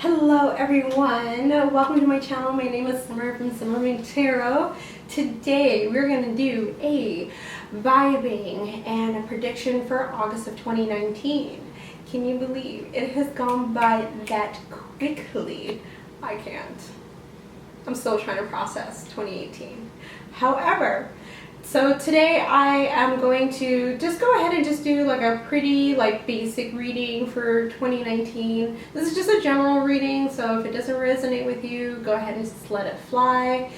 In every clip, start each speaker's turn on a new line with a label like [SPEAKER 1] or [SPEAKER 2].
[SPEAKER 1] Hello everyone, welcome to my channel. My name is Summer from Summer Moon Tarot. Today we're going to do a vibing and a prediction for August of 2019. Can you believe it has gone by that quickly? I can't. I'm still trying to process 2018. However, so today I am going to just go ahead and just do like a pretty basic reading for 2019. This is just a general reading, so if it doesn't resonate with you, go ahead and just let it fly.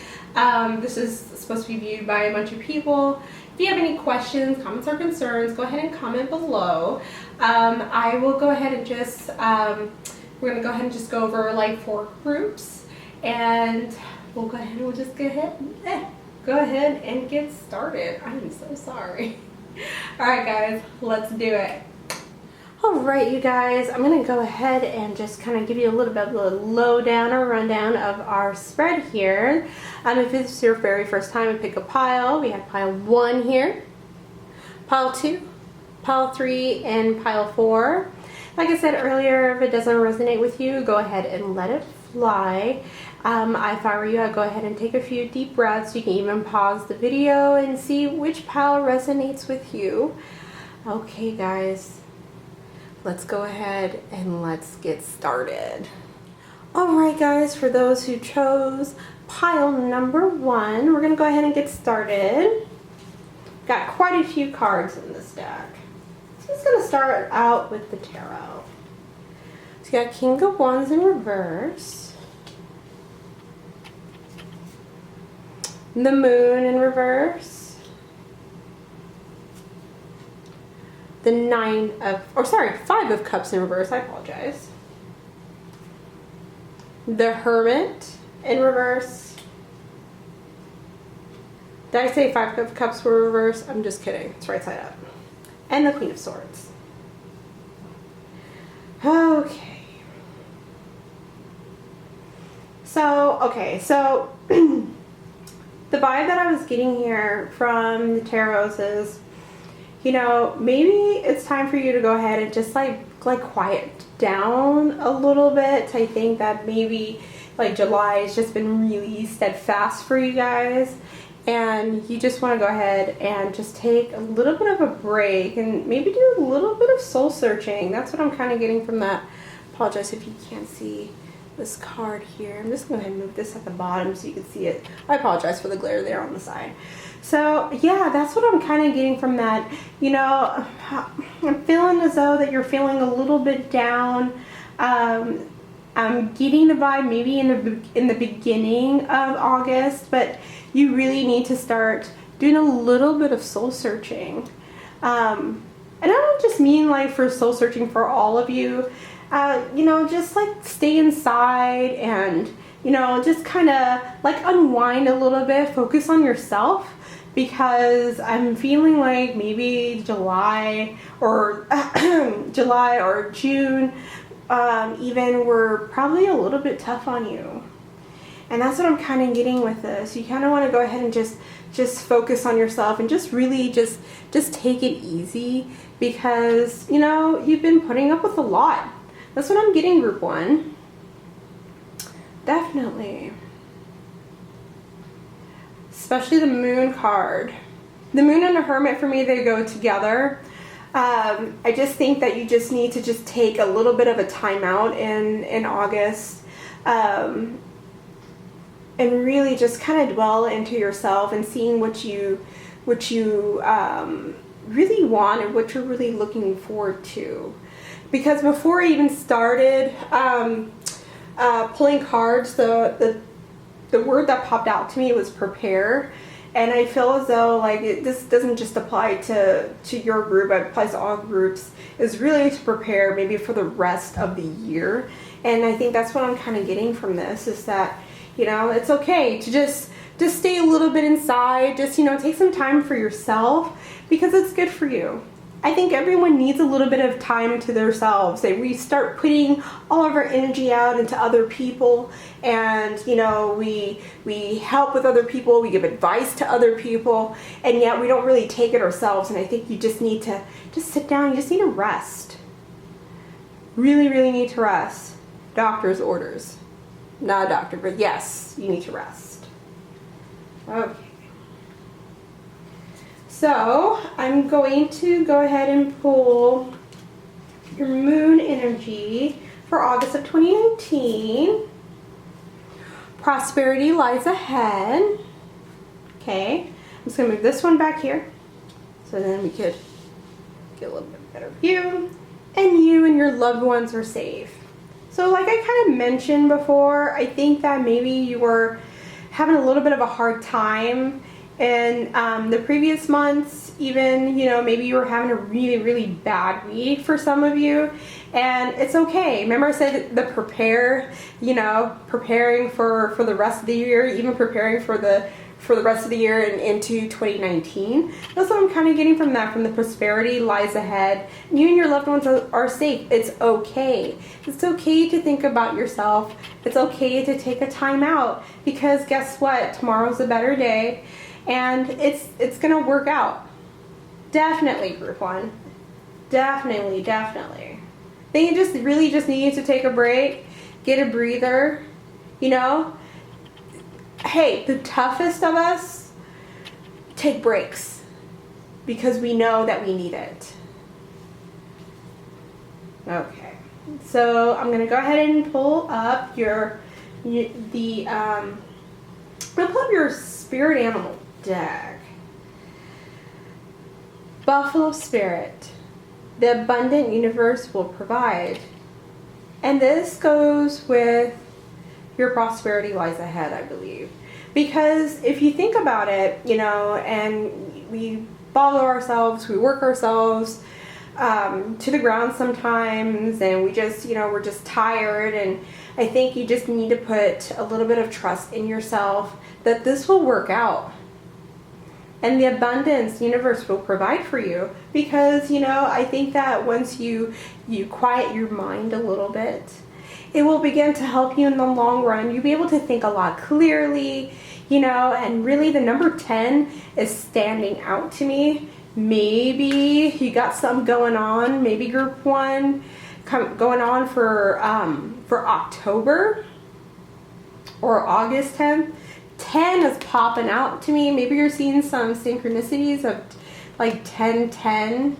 [SPEAKER 1] This is supposed to be viewed by a bunch of people. If you have any questions, comments, or concerns, go ahead and comment below. I will go ahead and just, we're going to go ahead and just go over like 4 groups, and we'll go ahead and we'll just go ahead and get started. I'm so sorry. Alright guys, let's do it. Alright you guys, I'm going to go ahead and just kind of give you a little bit of a lowdown or rundown of our spread here. If it's your very first time to pick a pile, we have pile 1 here, pile 2, pile 3, and pile 4. Like I said earlier, if it doesn't resonate with you, go ahead and let it fly. If I were you, I'd go ahead and take a few deep breaths. You can even pause the video and see which pile resonates with you. Okay guys, let's go ahead and let's get started. Alright guys, for those who chose pile number 1, we're going to go ahead and get started. Got quite a few cards in this deck. So I'm just going to start out with the tarot. So you got King of Wands in reverse. The Moon in reverse. The 5 of Cups in reverse, I apologize. The Hermit in reverse. Did I say 5 of Cups were reverse? I'm just kidding, it's right side up. And the Queen of Swords. Okay. So the vibe that I was getting here from the tarots is, you know, maybe it's time for you to go ahead and just like quiet down a little bit. I think that maybe like July has just been really steadfast for you guys, and you just want to go ahead and just take a little bit of a break and maybe do a little bit of soul searching. That's what I'm kind of getting from that. Apologize if you can't see this card here. I'm just going to move this at the bottom so you can see it. I apologize for the glare there on the side. So yeah, that's what I'm kind of getting from that. You know, I'm feeling as though that you're feeling a little bit down. I'm getting the vibe maybe in the beginning of August, but you really need to start doing a little bit of soul searching. And I don't just mean like for soul searching for all of you. You know, just like stay inside and, you know, just kind of like unwind a little bit, focus on yourself, because I'm feeling like maybe July or June even were probably a little bit tough on you. And that's what I'm kind of getting with this. You kind of want to go ahead and just focus on yourself and just really just take it easy, because, you know, you've been putting up with a lot. That's what I'm getting, group 1. Definitely. Especially the Moon card. The Moon and the Hermit, for me, they go together. I just think that you just need to just take a little bit of a time out in August. And really just kind of dwell into yourself and seeing what you really want and what you're really looking forward to. Because before I even started pulling cards, the word that popped out to me was prepare. And I feel as though like this doesn't just apply to your group, it applies to all groups, is really to prepare maybe for the rest of the year. And I think that's what I'm kind of getting from this, is that, you know, it's okay to just stay a little bit inside, just, you know, take some time for yourself, because it's good for you. I think everyone needs a little bit of time to themselves. We start putting all of our energy out into other people, and, you know, we help with other people, we give advice to other people, and yet we don't really take it ourselves. And I think you just need to just sit down, you just need to rest. Really, really need to rest. doctor's orders. Not a doctor, but yes, you need to rest. Okay. So I'm going to go ahead and pull your moon energy for August of 2019. Prosperity lies ahead. Okay, I'm just gonna move this one back here so then we could get a little bit better view. And you and your loved ones are safe. So like I kind of mentioned before, I think that maybe you were having a little bit of a hard time in the previous months, even, you know, maybe you were having a really, really bad week for some of you, and it's okay. Remember I said the prepare, you know, preparing for the rest of the year, even preparing for the rest of the year and into 2019. That's what I'm kind of getting from that, from the prosperity lies ahead. You and your loved ones are safe. It's okay. It's okay to think about yourself. It's okay to take a time out, because guess what? Tomorrow's a better day, and it's gonna work out. Definitely, group one. Definitely. Then you really just need to take a break, get a breather, you know. Hey, the toughest of us take breaks because we know that we need it. Okay, so I'm gonna go ahead and pull up I'm gonna pull up your spirit animal deck. Buffalo Spirit, the abundant universe will provide. And this goes with your prosperity lies ahead, I believe. Because if you think about it, you know, and we follow ourselves, we work ourselves to the ground sometimes, and we just, you know, we're just tired, and I think you just need to put a little bit of trust in yourself that this will work out. And the abundance universe will provide for you, because, you know, I think that once you quiet your mind a little bit, it will begin to help you in the long run. You'll be able to think a lot clearly, you know, and really the number 10 is standing out to me. Maybe you got something going on, maybe group one going on for October or August 10th. 10 is popping out to me. Maybe you're seeing some synchronicities of like 10-10.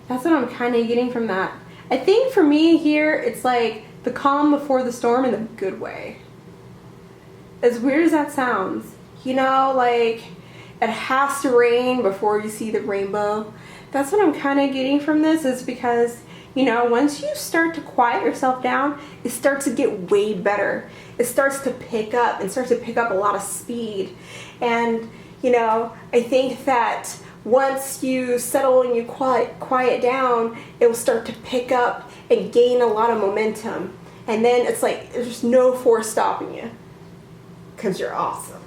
[SPEAKER 1] That's what I'm kind of getting from that. I think for me here, it's like the calm before the storm in a good way. As weird as that sounds, you know, like it has to rain before you see the rainbow. That's what I'm kind of getting from this, is because, you know, once you start to quiet yourself down, it starts to get way better. It starts to pick up and starts to pick up a lot of speed. And, you know, I think that once you settle and you quiet down, it will start to pick up and gain a lot of momentum. And then it's like there's no force stopping you, because you're awesome.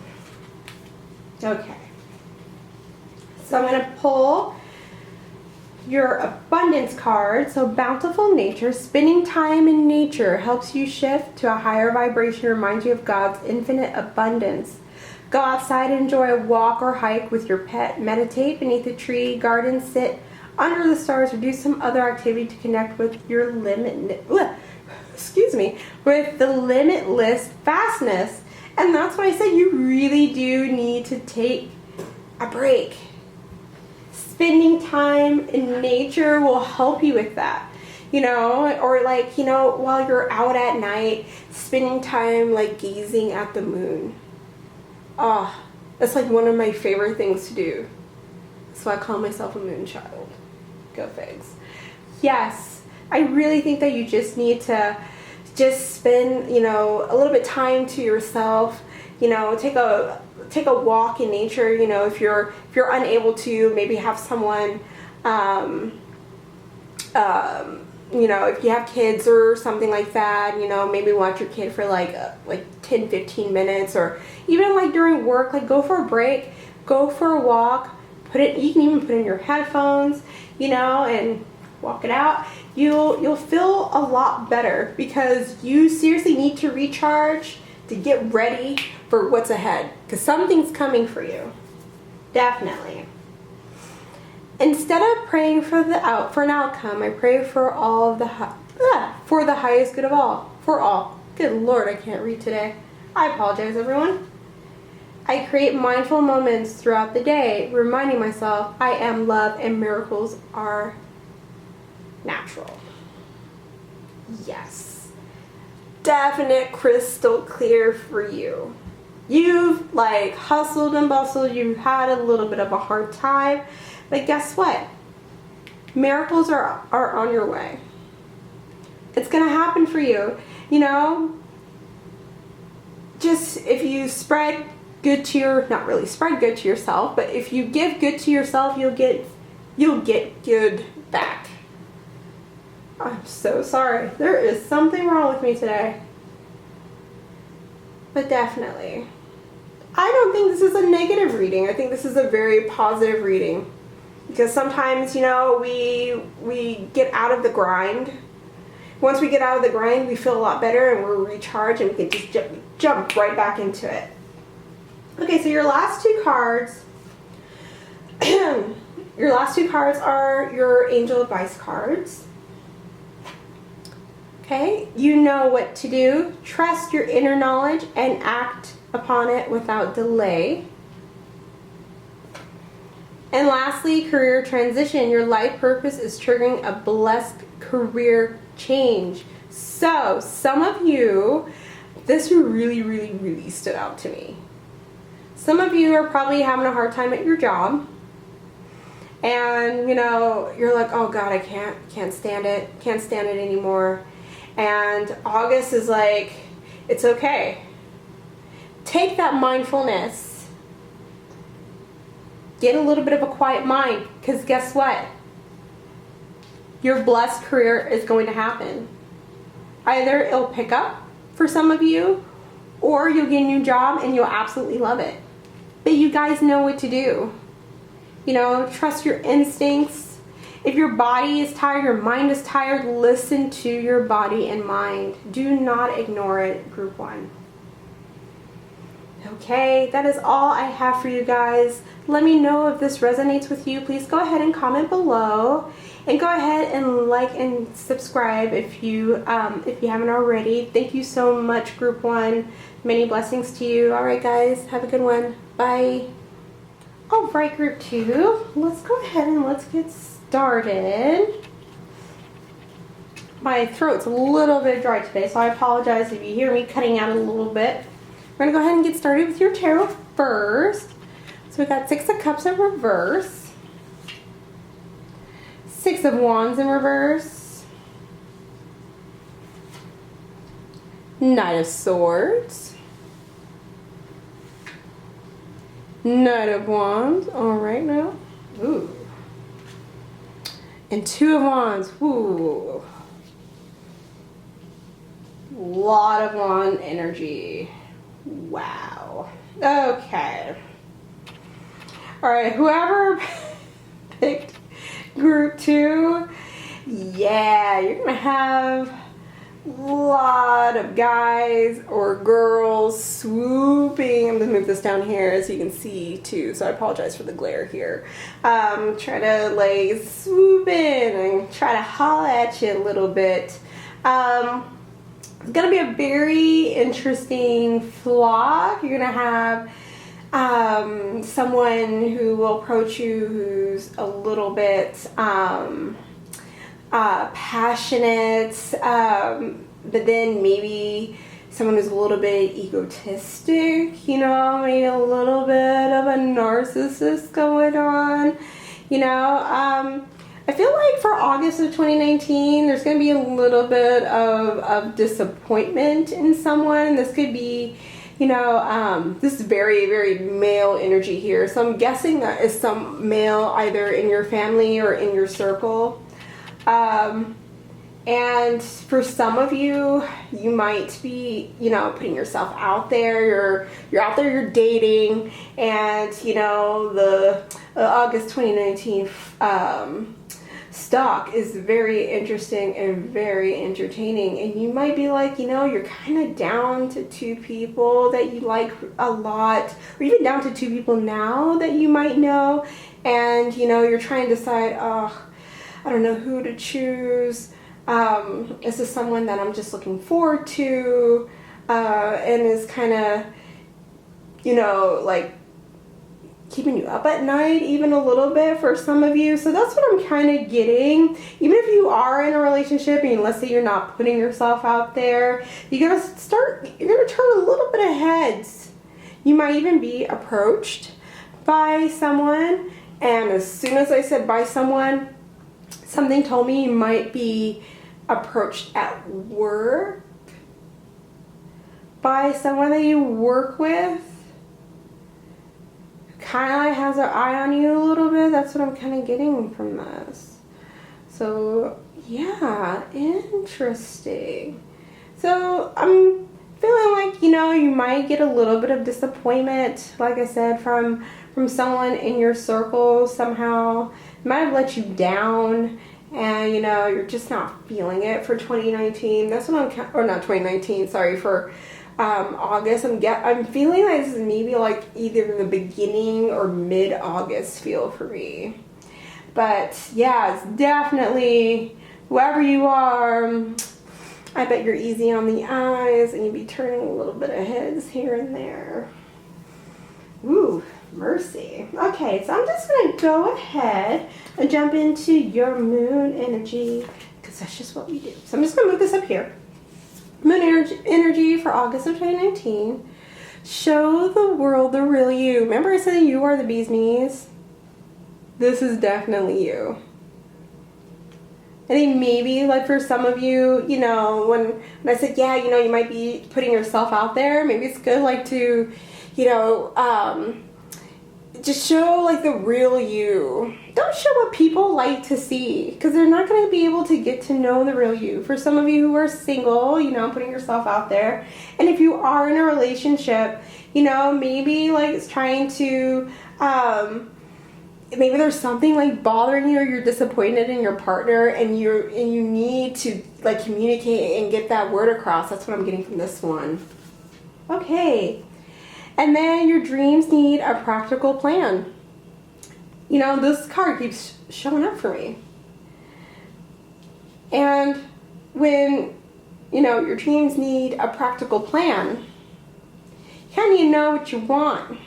[SPEAKER 1] Okay. So I'm going to pull your abundance card. So bountiful nature, spending time in nature helps you shift to a higher vibration, reminds you of God's infinite abundance. Go outside and enjoy a walk or hike with your pet. Meditate beneath a tree, garden, sit under the stars, or do some other activity to connect with your with the limitless vastness. And that's why I said you really do need to take a break. Spending time in nature will help you with that. You know, or like, you know, while you're out at night, spending time like gazing at the moon. Oh, that's like one of my favorite things to do. So I call myself a moon child. Go figs. Yes, I really think that you just need to just spend, you know, a little bit time to yourself. You know, take a walk in nature. You know, if you're unable to, maybe have someone, you know, if you have kids or something like that, you know, maybe watch your kid for like 10-15 minutes, or even like during work, like go for a break, go for a walk, you can even put in your headphones, you know, and walk it out. You'll feel a lot better, because you seriously need to recharge to get ready for what's ahead, because something's coming for you. Definitely. Instead of praying for an outcome, I pray for all of the for the highest good of all, for all. Good Lord, I can't read today. I apologize, everyone. I create mindful moments throughout the day, reminding myself I am love and miracles are natural. Yes. Definite crystal clear for you. You've like hustled and bustled, you've had a little bit of a hard time, but guess what? Miracles are on your way. It's gonna happen for you. You know, just if you spread good to your, not really spread good to yourself, but if you give good to yourself, you'll get good back. I'm so sorry. There is something wrong with me today. But definitely. I don't think this is a negative reading. I think this is a very positive reading. Because sometimes, you know, we get out of the grind. Once we get out of the grind, we feel a lot better and we're recharged and we can just jump right back into it. Okay, so your last two cards, your last two cards are your angel advice cards. Okay, you know what to do. Trust your inner knowledge and act upon it without delay. And lastly, career transition. Your life purpose is triggering a blessed career change. So, some of you, this really stood out to me. Some of you are probably having a hard time at your job. And, you know, you're like, oh God, I can't stand it. Can't stand it anymore. And August is like, it's okay. Take that mindfulness. Get a little bit of a quiet mind, because guess what? Your blessed career is going to happen. Either it'll pick up for some of you, or you'll get a new job and you'll absolutely love it. But you guys know what to do. You know, trust your instincts. If your body is tired, your mind is tired, listen to your body and mind. Do not ignore it, group 1. Okay, that is all I have for you guys. Let me know if this resonates with you. Please go ahead and comment below. And go ahead and like and subscribe if you haven't already. Thank you so much, group 1. Many blessings to you. Alright guys, have a good one. Bye. Alright, group 2. Let's go ahead and let's get started. My throat's a little bit dry today, so I apologize if you hear me cutting out a little bit. We're going to go ahead and get started with your tarot first. So we got 6 of Cups in reverse, 6 of Wands in reverse, Knight of Swords, Knight of Wands, all right now, ooh, and 2 of Wands, ooh, lot of wand energy, wow, okay. Alright, whoever picked group 2, yeah, you're going to have a lot of guys or girls swooping. I'm going to move this down here so you can see too, so I apologize for the glare here. Try to like swoop in and try to holler at you a little bit. It's going to be a very interesting flock. You're going to have someone who will approach you who's a little bit passionate, but then maybe someone who's a little bit egotistic, you know, maybe a little bit of a narcissist going on, you know. I feel like for August of 2019, there's going to be a little bit of disappointment in someone. This could be, you know, this is very male energy here. So I'm guessing that is some male either in your family or in your circle. And for some of you, you might be, you know, putting yourself out there. You're out there, you're dating, and, you know, the August 2019 stock is very interesting and very entertaining, and you might be like, you know, you're kind of down to 2 people that you like a lot, or even down to 2 people now that you might know, and you know, you're trying to decide, oh, I don't know who to choose. This is someone that I'm just looking forward to, and is kind of, you know, like keeping you up at night even a little bit for some of you. So that's what I'm kind of getting. Even if you are in a relationship and let's say you're not putting yourself out there, you're gonna turn a little bit of heads. You might even be approached by someone, and as soon as I said by someone, something told me you might be approached at work by someone that you work with. Kind of has an eye on you a little bit. That's what I'm kind of getting from this. So yeah, interesting. So I'm feeling like, you know, you might get a little bit of disappointment, like I said, from someone in your circle. Somehow might have let you down, and you know, you're just not feeling it for 2019. That's what or not 2019, sorry, for August. I'm feeling like this is maybe like either the beginning or mid-August feel for me. But yeah, it's definitely, whoever you are, I bet you're easy on the eyes and you'd be turning a little bit of heads here and there. Ooh, mercy. Okay, so I'm just going to go ahead and jump into your moon energy, because that's just what we do. So I'm just going to move this up here. Moon energy for August of 2019. Show the world the real you. Remember I said you are the bee's knees? This is definitely you. I think maybe like for some of you, you know, when I said, yeah, you know, you might be putting yourself out there. Maybe it's good like to, you know, just show like the real you. Don't show what people like to see, because they're not going to be able to get to know the real you. For some of you who are single, you know, putting yourself out there. And if you are in a relationship, you know, maybe like it's trying to, maybe there's something like bothering you, or you're disappointed in your partner, and you need to like communicate and get that word across. That's what I'm getting from this one. Okay. And then your dreams need a practical plan. You know, this card keeps showing up for me. And when, you know, your dreams need a practical plan, you kind of need to know what you want,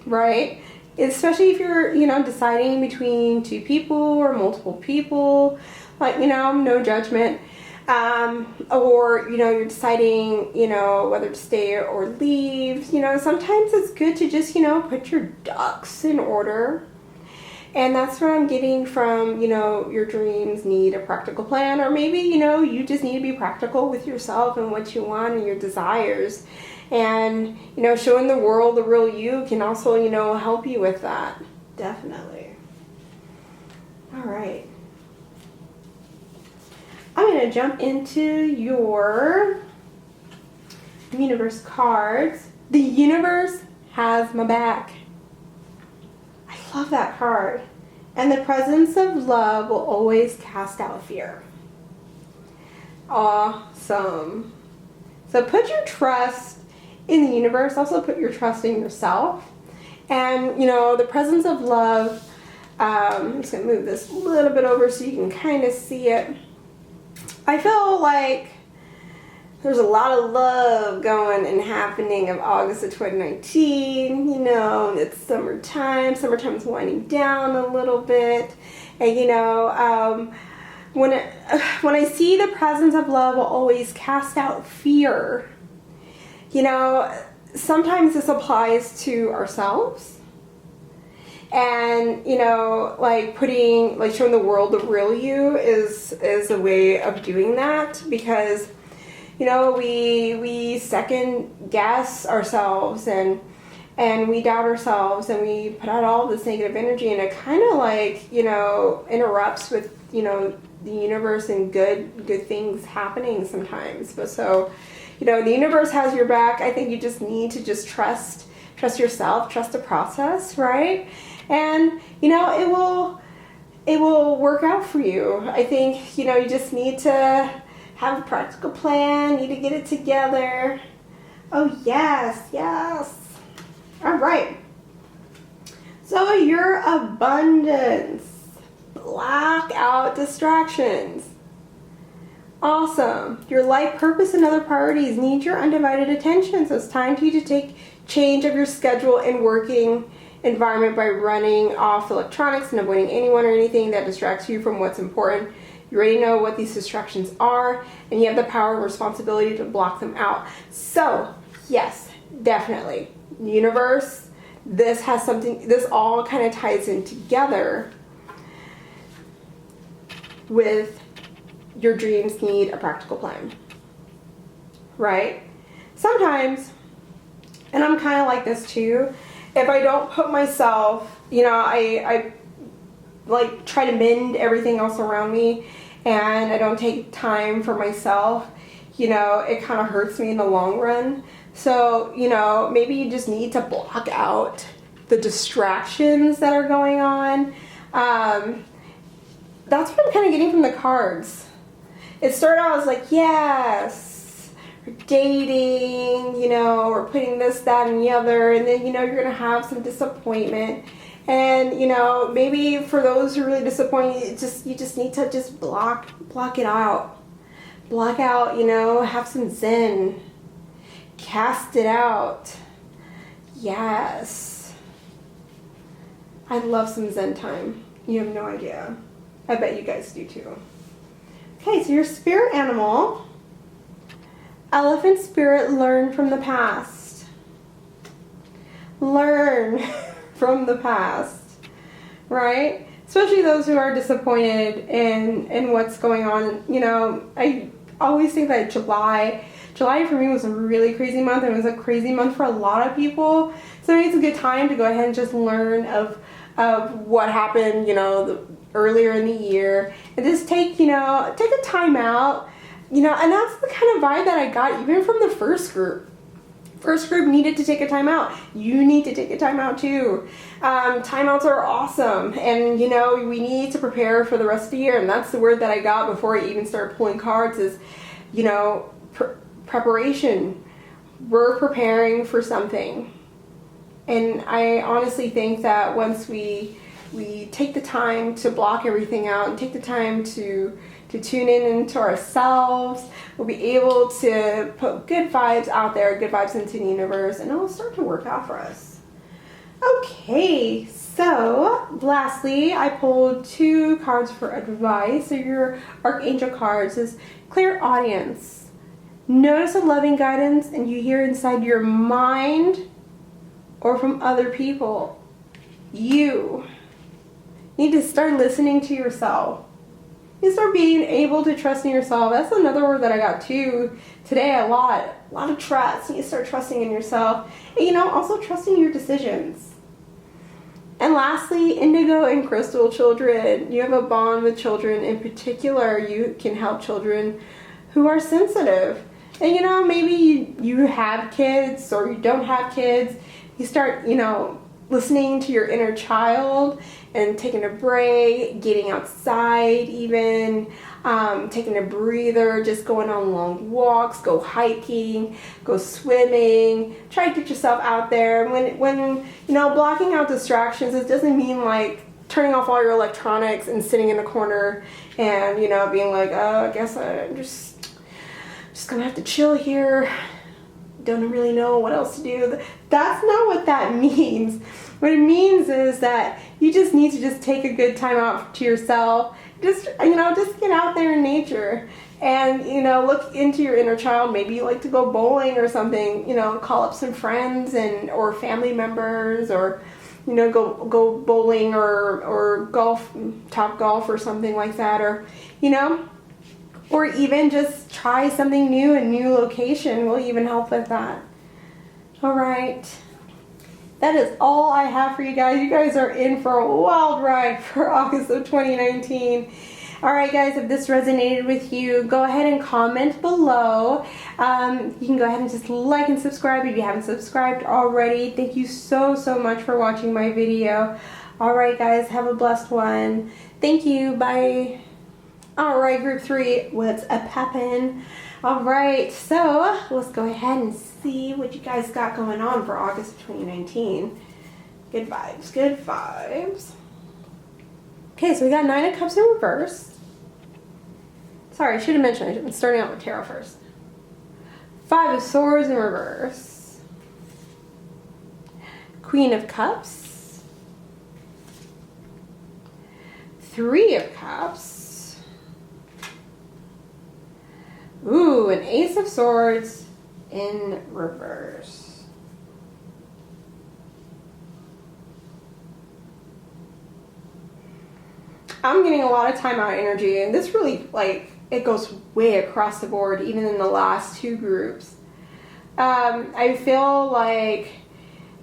[SPEAKER 1] right? Especially if you're, you know, deciding between two people or multiple people, like, you know, no judgment. Or, you know, you're deciding, you know, whether to stay or leave. You know, sometimes it's good to just, you know, put your ducks in order. And that's what I'm getting from, you know, your dreams need a practical plan. Or maybe, you know, you just need to be practical with yourself and what you want and your desires. And, you know, showing the world the real you can also, you know, help you with that. Definitely. All right. I'm going to jump into your universe cards. The universe has my back. I love that card. And the presence of love will always cast out fear. Awesome. So put your trust in the universe. Also put your trust in yourself. And, you know, the presence of love, I'm just going to move this a little bit over so you can kind of see it. I feel like there's a lot of love going and happening of August of 2019. You know, it's summertime. Summertime's winding down a little bit. And, you know, when I see the presence of love will always cast out fear, you know, sometimes this applies to ourselves. And, you know, like showing the world the real you is a way of doing that, because, you know, we second guess ourselves and we doubt ourselves and we put out all this negative energy, and it kind of like, you know, interrupts with, you know, the universe and good things happening sometimes. But so, you know, the universe has your back. I think you just need to just trust yourself, trust the process, right? And, you know, it will work out for you. I think, you know, you just need to have a practical plan, need to get it together. Oh, yes, yes. All right. So your abundance, block out distractions. Awesome. Your life purpose and other priorities need your undivided attention. So it's time for you to take change of your schedule and working environment by running off electronics and avoiding anyone or anything that distracts you from what's important. You already know what these distractions are, and you have the power and responsibility to block them out. So, yes, definitely. Universe, this has something, this all kind of ties in together with your dreams need a practical plan, right? Sometimes, and I'm kind of like this too, if I don't put myself, you know, I like try to mend everything else around me and I don't take time for myself, you know, it kind of hurts me in the long run. So, you know, maybe you just need to block out the distractions that are going on. That's what I'm kind of getting from the cards. It started out as like, yes, we're dating, you know, we're putting this, that, and the other, and then, you know, you're going to have some disappointment. And, you know, maybe for those who are really disappointed, you just need to just block it out. Block out, you know, have some zen. Cast it out. Yes. I love some zen time. You have no idea. I bet you guys do too. Okay, so your spirit animal, elephant spirit, learn from the past. Learn from the past, right? Especially those who are disappointed in what's going on. You know, I always think that July for me was a really crazy month. It was a crazy month for a lot of people. So maybe it's a good time to go ahead and just learn of what happened, you know, earlier in the year, and just take a time out, you know. And that's the kind of vibe that I got even from the first group. First group needed to take a time out. You need to take a time out too. Timeouts are awesome, and you know, we need to prepare for the rest of the year. And that's the word that I got before I even started pulling cards is, you know, preparation. We're preparing for something. And I honestly think that once we take the time to block everything out and take the time to tune in into ourselves, we'll be able to put good vibes out there, good vibes into the universe, and it'll start to work out for us. Okay, so lastly, I pulled 2 cards for advice. So your Archangel cards is clear audience. Notice a loving guidance and you hear inside your mind or from other people. You need to start listening to yourself. You start being able to trust in yourself. That's another word that I got too today, a lot of trust. You start trusting in yourself, and you know, also trusting your decisions. And lastly, indigo and crystal children. You have a bond with children. In particular, you can help children who are sensitive. And you know, maybe you have kids or you don't have kids. You start, you know, listening to your inner child and taking a break, getting outside even, taking a breather, just going on long walks, go hiking, go swimming, try to get yourself out there. When you know, blocking out distractions, it doesn't mean like turning off all your electronics and sitting in a corner and, you know, being like, oh, I guess I'm just gonna have to chill here. Don't really know what else to do. That's not what that means. What it means is that you just need to just take a good time out to yourself. Just, you know, just get out there in nature and, you know, look into your inner child. Maybe you like to go bowling or something, you know, call up some friends and or family members, or, you know, go bowling or golf, top golf or something like that, or, you know, or even just try something new, a new location will even help with that. All right. That is all I have for you guys. You guys are in for a wild ride for August of 2019. All right, guys, if this resonated with you, go ahead and comment below. You can go ahead and just like and subscribe if you haven't subscribed already. Thank you so much for watching my video. All right, guys, have a blessed one. Thank you. Bye. All right, group 3, what's a poppin'? All right, so let's go ahead and see what you guys got going on for August of 2019. Good vibes, good vibes. Okay, so we got 9 of Cups in reverse, Sorry, I should have mentioned I'm starting out with tarot first. 5 of Swords in reverse. Queen of Cups. 3 of Cups. Ooh, an Ace of Swords in reverse. I'm getting a lot of timeout energy, and this really, like, it goes way across the board, even in the last 2 groups. I feel like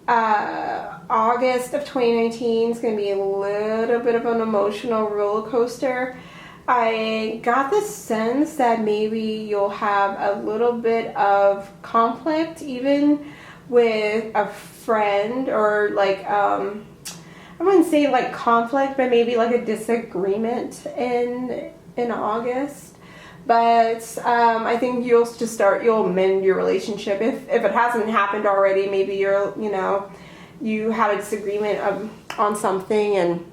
[SPEAKER 1] August of 2019 is going to be a little bit of an emotional roller coaster. I got the sense that maybe you'll have a little bit of conflict even with a friend, or like, I wouldn't say like conflict, but maybe like a disagreement in August. But I think you'll mend your relationship. If it hasn't happened already, maybe you had a disagreement on something, and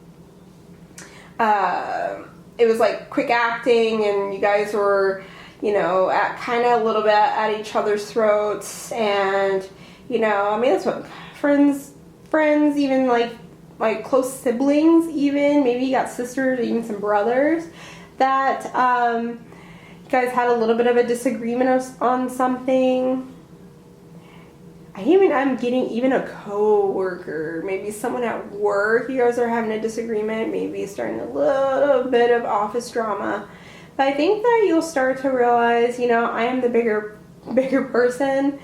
[SPEAKER 1] it was like quick acting, and you guys were, at kind of a little bit at each other's throats, and I mean, that's what friends, even like close siblings, even maybe you got sisters, or even some brothers, that you guys had a little bit of a disagreement on something. I'm getting even a co-worker, maybe someone at work. You guys are having a disagreement, maybe starting a little bit of office drama. But I think that you'll start to realize, I am the bigger person,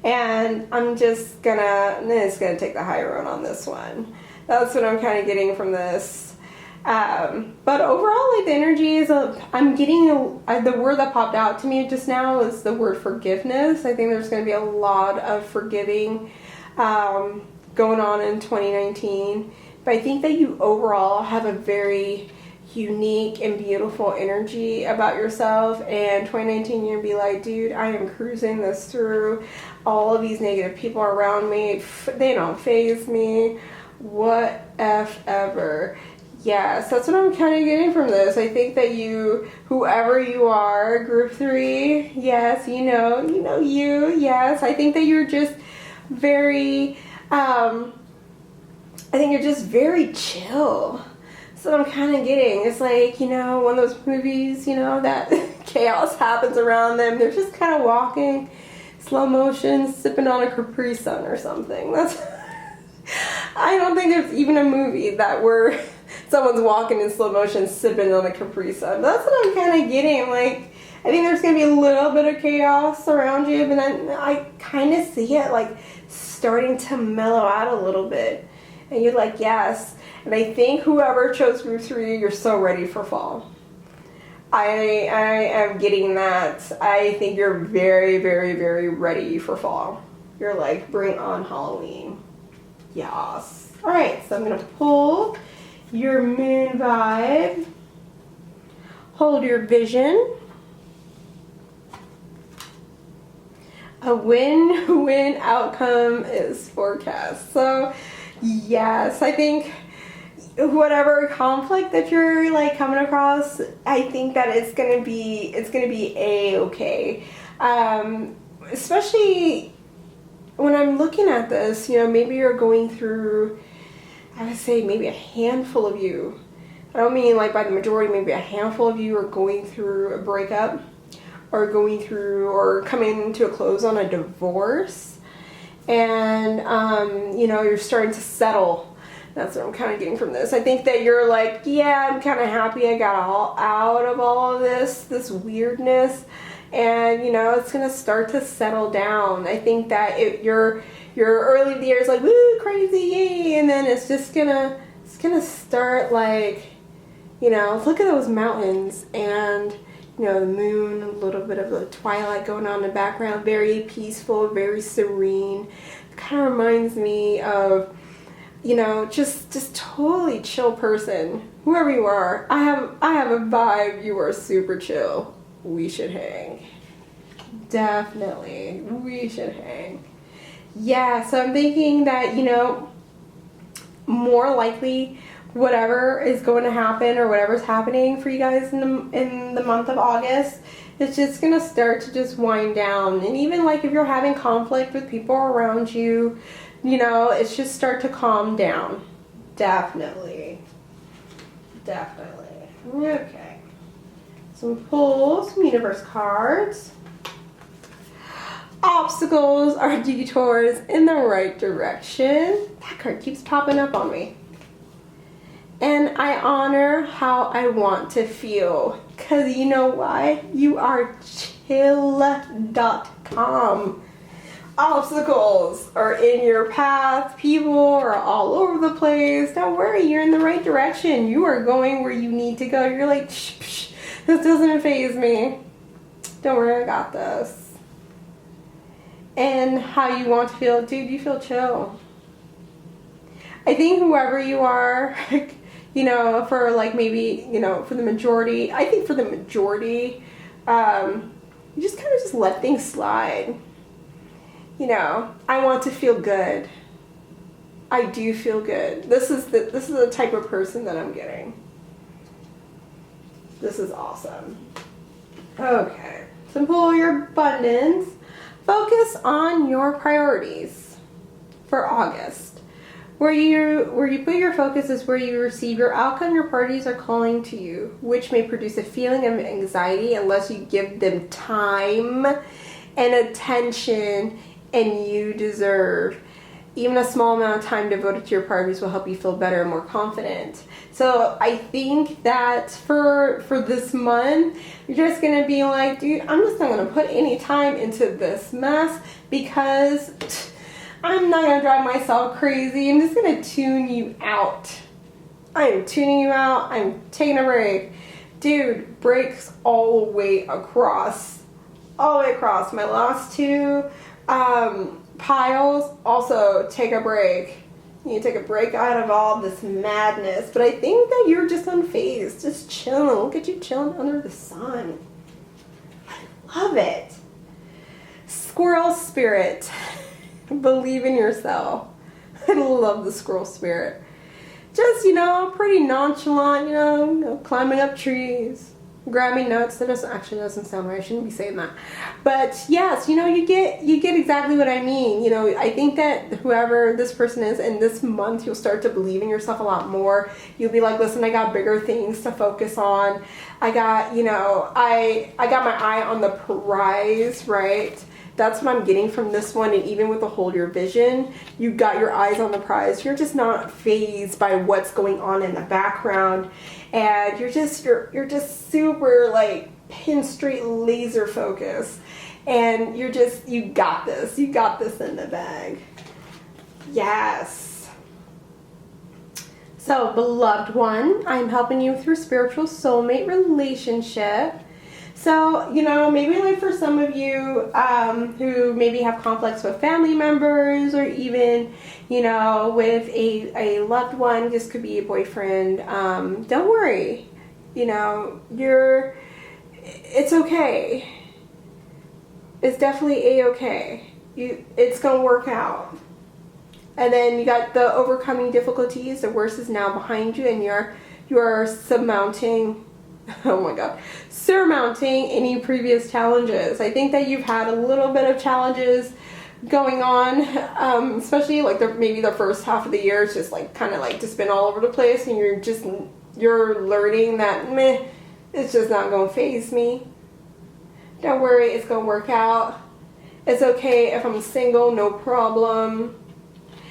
[SPEAKER 1] and I'm just gonna take the high road on this one. That's what I'm kind of getting from this. But overall, like, the energy is, I'm getting the word that popped out to me just now is the word forgiveness. I think there's going to be a lot of forgiving going on in 2019. But I think that you overall have a very unique and beautiful energy about yourself. And 2019, you're going to be like, dude, I am cruising this through. All of these negative people around me, they don't faze me. Whatever. Yes, that's what I'm kind of getting from this. I think that whoever you are, group 3, yes, yes. I think that you're just very, I think you're just very chill. So I'm kind of getting, it's like, one of those movies, that chaos happens around them. They're just kind of walking, slow motion, sipping on a Capri Sun or something. I don't think there's even a movie where someone's walking in slow motion sipping on a Capri Sun. That's what I'm kind of getting. Like, I think there's going to be a little bit of chaos around you, but then I kind of see it like starting to mellow out a little bit. And you're like, yes. And I think whoever chose group 3, you're so ready for fall. I am getting that. I think you're very, very, very ready for fall. You're like, bring on Halloween. Yes. All right, so I'm going to pull your moon vibe. Hold your vision. A win-win outcome is forecast. So, yes, I think whatever conflict that you're like coming across, I think that it's gonna be a-okay. Especially when I'm looking at this, maybe you're going through, I would say maybe a handful of you. I don't mean like by the majority, maybe a handful of you are going through a breakup, or going through or coming to a close on a divorce, and you're starting to settle. That's what I'm kind of getting from this. I think that you're like, yeah, I'm kind of happy I got all out of all of this weirdness, and it's gonna start to settle down. I think that your early of the year is like, woo, crazy, yay, and then it's gonna start like, look at those mountains, and the moon, a little bit of the twilight going on in the background, very peaceful, very serene. It kind of reminds me of, just totally chill person. Whoever you are, I have a vibe. You are super chill. We should hang. Definitely, we should hang. Yeah, so I'm thinking that, more likely whatever is going to happen or whatever's happening for you guys in the month of August, it's just going to start to just wind down. And even like if you're having conflict with people around you, you know, it's just start to calm down. Definitely. Okay. So we pull some universe cards. Obstacles are detours in the right direction. That card keeps popping up on me. And I honor how I want to feel. Because you know why? You are chill.com. Obstacles are in your path. People are all over the place. Don't worry, you're in the right direction. You are going where you need to go. You're like, shh, psh, this doesn't faze me. Don't worry, I got this. And how you want to feel, dude, you feel chill. I think whoever you are, you know, for like maybe, you know, for the majority, I think for the majority, you just kind of just let things slide. You know, I want to feel good. I do feel good. This is the type of person that I'm getting. This is awesome. Okay, so pull your abundance. Focus on your priorities for August. Where you put your focus is where you receive your outcome. Your priorities are calling to you, which may produce a feeling of anxiety unless you give them time and attention and you deserve. Even a small amount of time devoted to your priorities will help you feel better and more confident. So I think that for this month, you're just going to be like, dude, I'm just not going to put any time into this mess because I'm not going to drive myself crazy. I'm just going to tune you out. I am tuning you out. I'm taking a break. Dude, breaks all the way across. All the way across. My last two piles, also take a break. You take a break out of all this madness. But I think that you're just unfazed, just chilling. Look at you chilling under the sun. I love it. Squirrel spirit. Believe in yourself. I love the squirrel spirit. Just, you know, pretty nonchalant, you know, climbing up trees. Grabbing nuts. That doesn't sound right. I shouldn't be saying that. But yes, you know, you get exactly what I mean. You know, I think that whoever this person is in this month, you'll start to believe in yourself a lot more. You'll be like, listen, I got bigger things to focus on. I got, you know, I got my eye on the prize, right? That's what I'm getting from this one. And even with the hold your vision, you got your eyes on the prize. You're just not fazed by what's going on in the background. And you're just super like pin straight laser focus. And you got this. You got this in the bag. Yes. So, beloved one, I'm helping you with your spiritual soulmate relationship. So, you know, maybe like for some of you who maybe have conflicts with family members or even, you know, with a loved one, this could be a boyfriend, don't worry. You know, it's okay. It's definitely a-okay. It's going to work out. And then you got the overcoming difficulties. The worst is now behind you and you are surmounting any previous challenges. I think that you've had a little bit of challenges going on, especially like maybe the first half of the year is just like kind of like just been all over the place, and you're learning that meh, it's just not going to faze me. Don't worry, it's going to work out. It's okay if I'm single, no problem.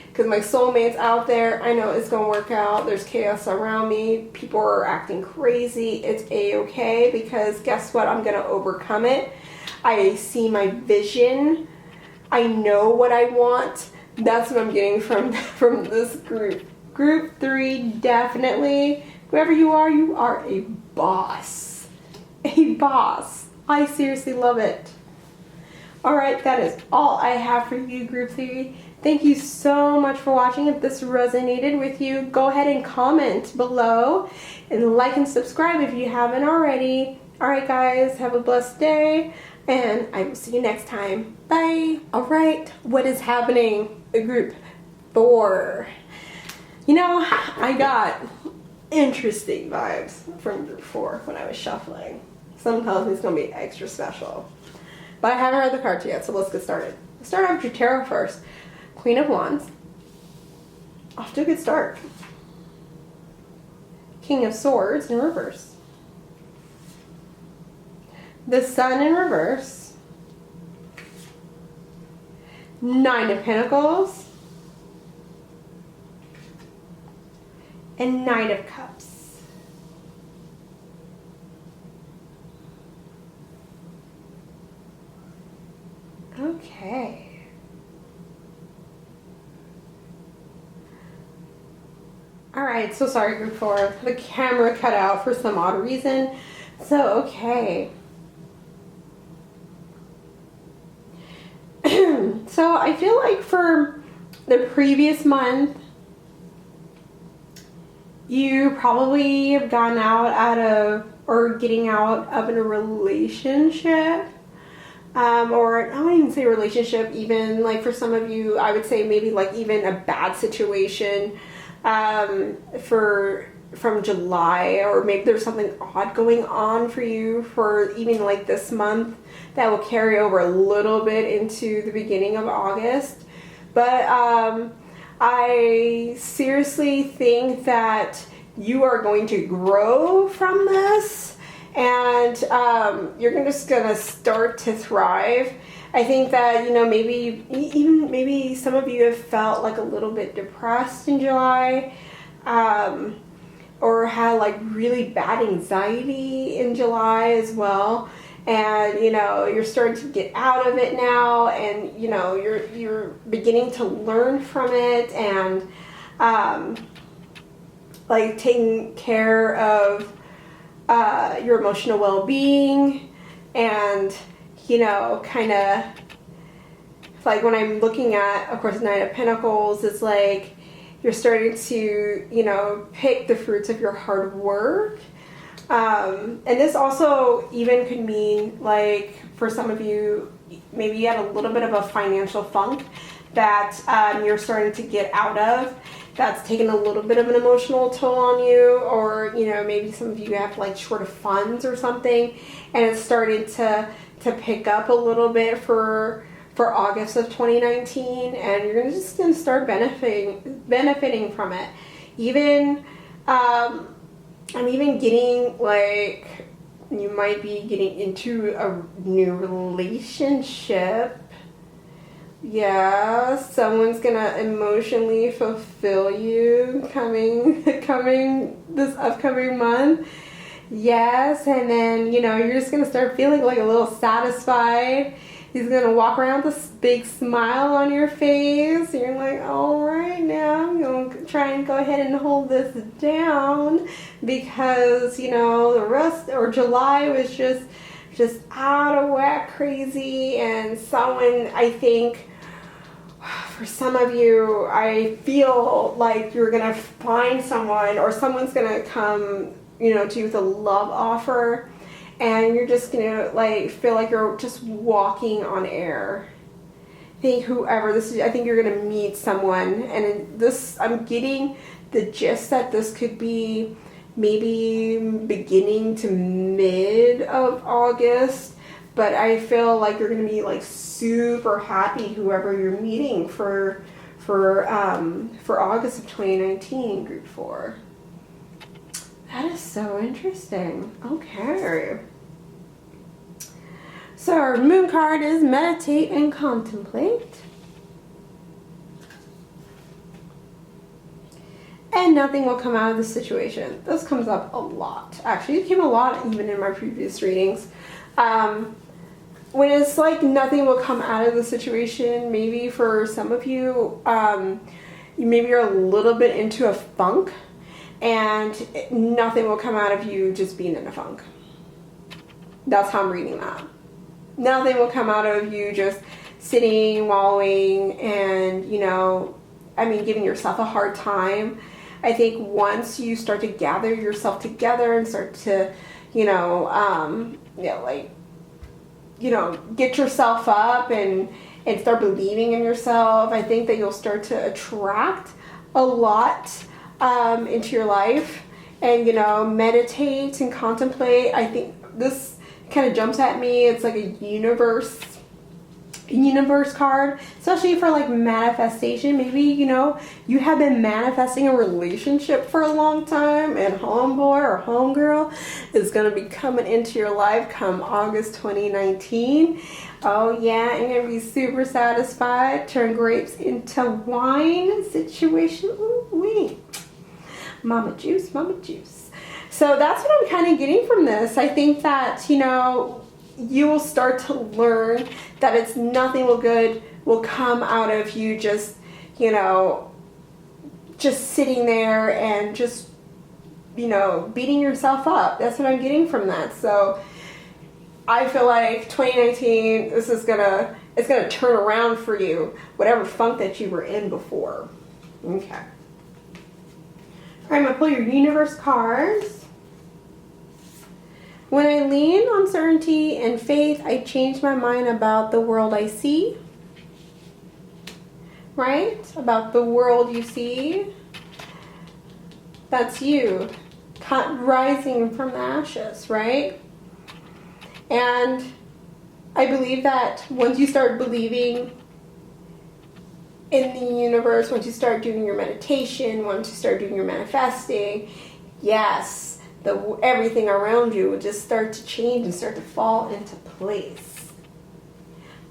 [SPEAKER 1] Because my soulmate's out there, I know it's going to work out. There's chaos around me. People are acting crazy. It's a-okay because guess what? I'm going to overcome it. I see my vision. I know what I want. That's what I'm getting from this group. Group 3, definitely. Whoever you are a boss. A boss. I seriously love it. Alright, that is all I have for you, Group 3. Thank you so much for watching. If this resonated with you, go ahead and comment below and like and subscribe if you haven't already. Alright guys, have a blessed day and I will see you next time. Bye. Alright, what is happening? Group 4. You know, I got interesting vibes from group 4 when I was shuffling. Something tells me it's going to be extra special. But I haven't read the cards yet, so let's get started. Let's start off with your tarot first. Queen of Wands. Off to a good start. King of Swords in reverse. The Sun in reverse. 9 of Pentacles. And Knight of Cups. Okay. Alright, so sorry group 4. The camera cut out for some odd reason. So, okay. So I feel like for the previous month, you probably have gotten out of, or getting out of a relationship. Or I wouldn't even say relationship, even like for some of you, I would say maybe like even a bad situation from July, or maybe there's something odd going on for you for even like this month that will carry over a little bit into the beginning of August. But I seriously think that you are going to grow from this, and you're just gonna start to thrive. I think that, you know, maybe some of you have felt like a little bit depressed in July, or had like really bad anxiety in July as well. And, you know, you're starting to get out of it now, and, you know, you're beginning to learn from it, and like taking care of your emotional well-being, and, you know, kind of like when I'm looking at, of course, Knight of Pentacles, it's like you're starting to, you know, pick the fruits of your hard work. And this also even could mean, like, for some of you, maybe you had a little bit of a financial funk that you're starting to get out of, that's taken a little bit of an emotional toll on you, or, you know, maybe some of you have like short of funds or something, and it's starting to pick up a little bit for August of 2019, and you're just going to start benefiting from it. Even I'm even getting like you might be getting into a new relationship. Yeah, someone's gonna emotionally fulfill you coming this upcoming month. Yes, and then, you know, you're just gonna start feeling like a little satisfied. He's gonna walk around with this big smile on your face. You're like, all right, now I'm gonna try and go ahead and hold this down, because, you know, the rest, or July was just out of whack crazy. And someone, I think, for some of you, I feel like you're gonna find someone, or someone's gonna come, you know, to you with a love offer, and you're just gonna like feel like you're just walking on air. I think whoever this is, I think you're gonna meet someone, and this, I'm getting the gist that this could be maybe beginning to mid of August, but I feel like you're gonna be like super happy whoever you're meeting for August of 2019, group 4. That is so interesting. Okay. So our moon card is meditate and contemplate. And nothing will come out of this situation. This comes up a lot. Actually, it came a lot even in my previous readings. When it's like nothing will come out of the situation, maybe for some of you, maybe you're a little bit into a funk, and nothing will come out of you just being in a funk. That's how I'm reading that. Nothing will come out of you just sitting, wallowing, and, you know, I mean, giving yourself a hard time. I think once you start to gather yourself together and start to, get yourself up and start believing in yourself, I think that you'll start to attract a lot into your life. and, you know, meditate and contemplate. I think this kind of jumps at me. It's like a universe card, especially for like manifestation. Maybe, you know, you have been manifesting a relationship for a long time, and homeboy or homegirl is going to be coming into your life come August 2019. Oh yeah, I'm going to be super satisfied. Turn grapes into wine situation. Ooh, wait. Mama juice, mama juice. So that's what I'm kind of getting from this. I think that, you know, you will start to learn that it's nothing good will come out of you just, you know, just sitting there and just, you know, beating yourself up. That's what I'm getting from that. So I feel like 2019, it's gonna turn around for you, whatever funk that you were in before. Okay. All right, I'm gonna pull your universe cards. When I lean on certainty and faith, I change my mind about the world I see. Right? About the world you see. That's you. Rising from the ashes, right? And I believe that once you start believing in the universe, once you start doing your meditation, once you start doing your manifesting, yes, everything around you will just start to change and start to fall into place.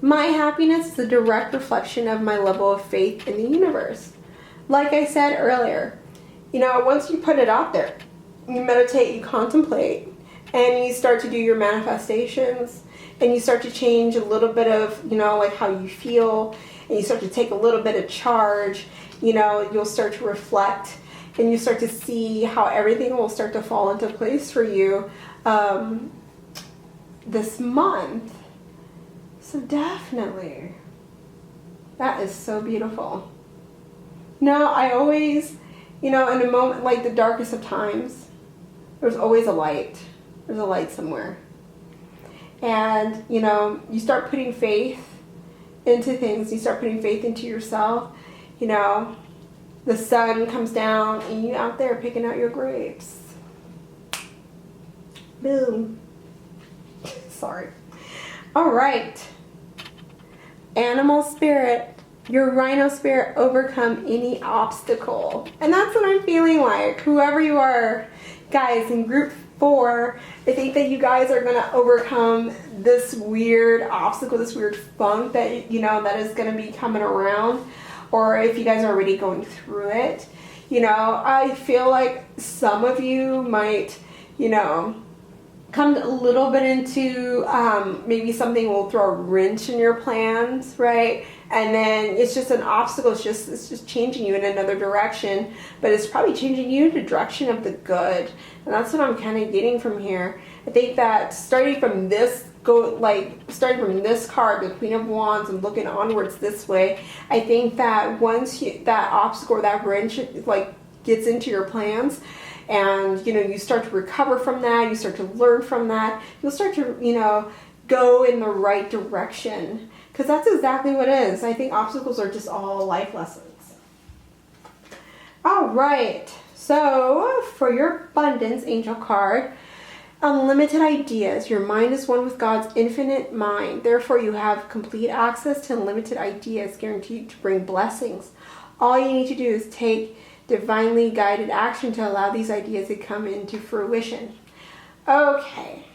[SPEAKER 1] My happiness is a direct reflection of my level of faith in the universe. Like I said earlier, you know, once you put it out there, you meditate, you contemplate, and you start to do your manifestations, and you start to change a little bit of, you know, like how you feel, and you start to take a little bit of charge, you know, you'll start to reflect, and you start to see how everything will start to fall into place for you this month. So definitely, that is so beautiful. No, I always, you know, in a moment like the darkest of times, there's always a light. There's a light somewhere. And, you know, you start putting faith into things. You start putting faith into yourself. You know, the sun comes down and you out there picking out your grapes. Boom. Sorry. All right. Animal spirit. Your rhino spirit overcome any obstacle. And that's what I'm feeling like. Whoever you are, guys, in group 4, I think that you guys are going to overcome this weird obstacle, this weird funk that, you know, that is going to be coming around. Or if you guys are already going through it. You know, I feel like some of you might, you know, come a little bit into maybe something will throw a wrench in your plans, right? And then it's just an obstacle. It's just changing you in another direction, but it's probably changing you in the direction of the good. And that's what I'm kind of getting from here. I think that starting from this card, the Queen of Wands, and looking onwards this way, I think that once that obstacle or that wrench like gets into your plans, and, you know, you start to recover from that, you start to learn from that, you'll start to, you know, go in the right direction. Because that's exactly what it is. I think obstacles are just all life lessons. All right. So, for your abundance angel card, unlimited ideas. Your mind is one with God's infinite mind. Therefore, you have complete access to unlimited ideas guaranteed to bring blessings. All you need to do is take divinely guided action to allow these ideas to come into fruition. Okay.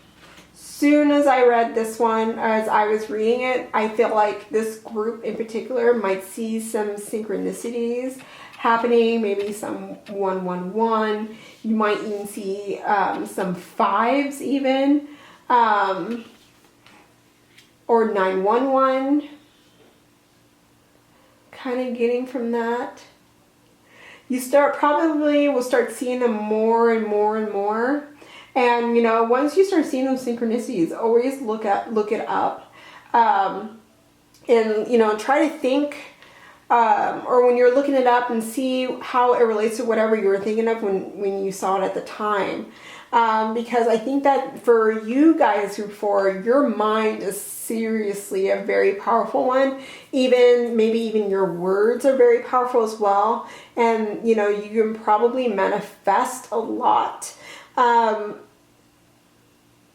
[SPEAKER 1] Soon as I read this one, as I was reading it, I feel like this group in particular might see some synchronicities happening, maybe some 111. You might even see some 5s even, or 911. Kind of getting from that. You will start seeing them more and more and more. And, you know, once you start seeing those synchronicities, always look it up. And, you know, try to think, or when you're looking it up, and see how it relates to whatever you were thinking of when you saw it at the time. because I think that for you guys group 4, your mind is seriously a very powerful one. Maybe even your words are very powerful as well. And, you know, you can probably manifest a lot.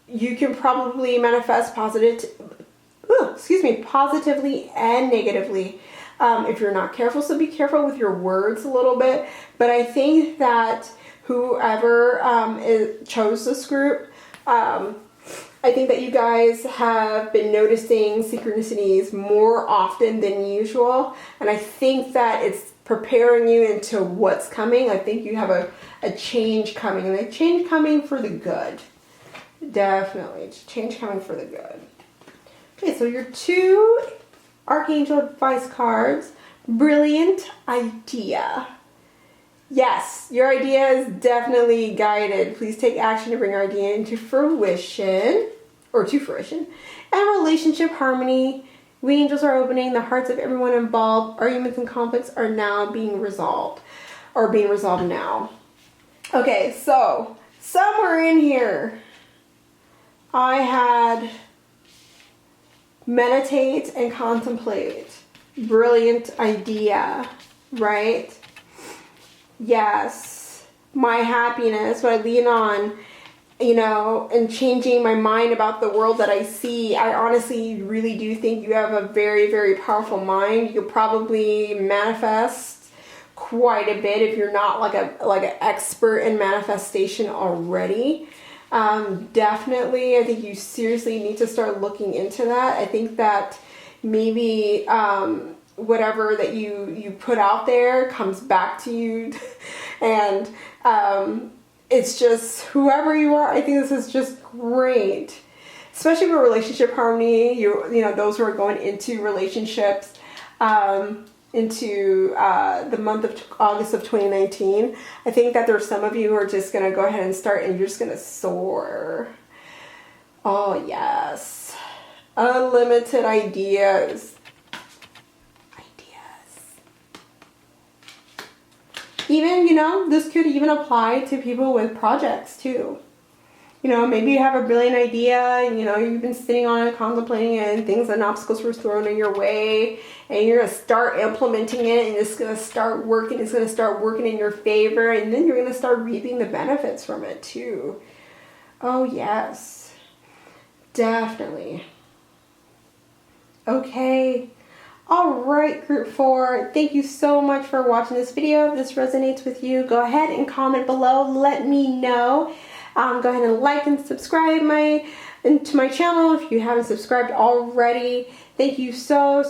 [SPEAKER 1] You can probably manifest positively and negatively if you're not careful. So be careful with your words a little bit. But I think that whoever chose this group, I think that you guys have been noticing synchronicities more often than usual. And I think that it's preparing you into what's coming. I think you have a change coming, and a change coming for the good. Definitely. Change coming for the good. Okay, so your 2 Archangel Advice cards. Brilliant idea. Yes, your idea is definitely guided. Please take action to bring your idea into fruition, and relationship harmony. We angels are opening the hearts of everyone involved. Arguments and conflicts are now being resolved, now. Okay, so somewhere in here, I had meditate and contemplate. Brilliant idea, right? Yes, my happiness, what I lean on, you know, and changing my mind about the world that I see. I honestly really do think you have a very, very powerful mind. You'll probably manifest quite a bit if you're not like an expert in manifestation already. Definitely, I think you seriously need to start looking into that. I think that maybe whatever that you put out there comes back to you, and it's just whoever you are. I think this is just great, especially with relationship harmony. You know, those who are going into relationships, into the month of August of 2019. I think that there's some of you who are just going to go ahead and start, and you're just going to soar. Oh yes, unlimited ideas. Even, you know, this could even apply to people with projects too. You know, maybe you have a brilliant idea and, you know, you've been sitting on it, contemplating it, and things and obstacles were thrown in your way, and you're going to start implementing it, and it's going to start working. It's going to start working in your favor, and then you're going to start reaping the benefits from it too. Oh, yes. Definitely. Okay. All right, group 4, thank you so much for watching this video. If this resonates with you, go ahead and comment below. Let me know. Go ahead and like and subscribe to my channel if you haven't subscribed already. Thank you so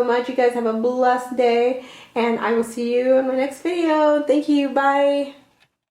[SPEAKER 1] much. You guys have a blessed day, and I will see you in my next video. Thank you. Bye.